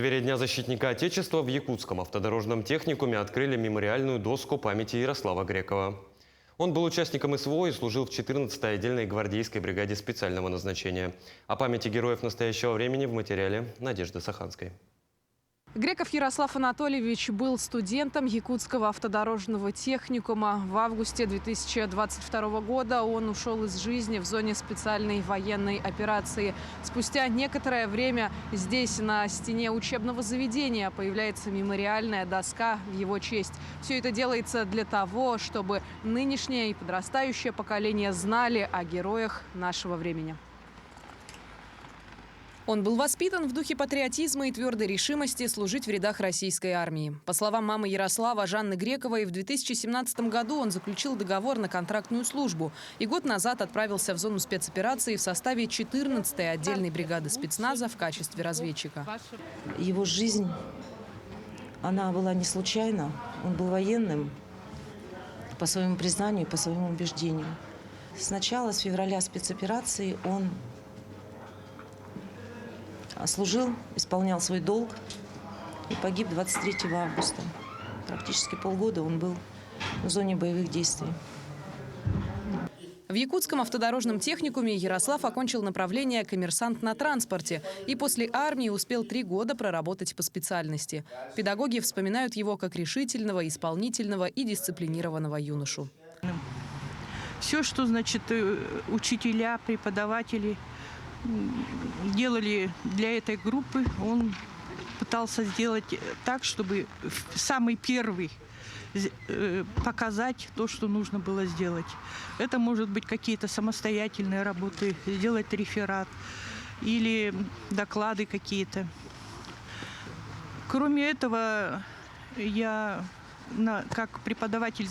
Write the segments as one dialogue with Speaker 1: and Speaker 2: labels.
Speaker 1: В преддверии Дня защитника Отечества в Якутском автодорожном техникуме открыли мемориальную доску памяти Ярослава Грекова. Он был участником СВО и служил в 14-й отдельной гвардейской бригаде специального назначения. О памяти героев настоящего времени в материале Надежды Саханской.
Speaker 2: Греков Ярослав Анатольевич был студентом Якутского автодорожного техникума. В августе 2022 года он ушел из жизни в зоне специальной военной операции. Спустя некоторое время здесь, на стене учебного заведения, появляется мемориальная доска в его честь. Все это делается для того, чтобы нынешнее и подрастающее поколение знали о героях нашего времени. Он был воспитан в духе патриотизма и твердой решимости служить в рядах российской армии. По словам мамы Ярослава, Жанны Грековой, в 2017 году он заключил договор на контрактную службу и год назад отправился в зону спецоперации в составе 14-й отдельной бригады спецназа в качестве разведчика.
Speaker 3: Его жизнь, она была не случайна. Он был военным по своему признанию, по своему убеждению. Сначала, с февраля спецоперации, он служил, исполнял свой долг и погиб 23 августа. Практически полгода он был в зоне боевых действий.
Speaker 2: В Якутском автодорожном техникуме Ярослав окончил направление коммерсант на транспорте и после армии успел 3 года проработать по специальности. Педагоги вспоминают его как решительного, исполнительного и дисциплинированного юношу.
Speaker 4: Все, что, значит, учителя, преподаватели делали для этой группы, он пытался сделать так, чтобы самый первый показать то, что нужно было сделать. Это может быть какие-то самостоятельные работы, сделать реферат или доклады какие-то. Кроме этого, я как преподаватель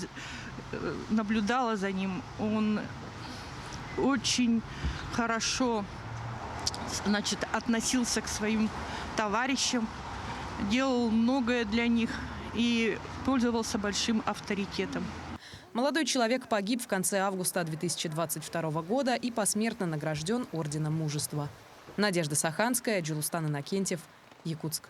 Speaker 4: наблюдала за ним. Он очень хорошо, значит, относился к своим товарищам, делал многое для них и пользовался большим авторитетом.
Speaker 2: Молодой человек погиб в конце августа 2022 года и посмертно награжден Орденом Мужества. Надежда Саханская, Джулустан Иннокентьев, Якутск.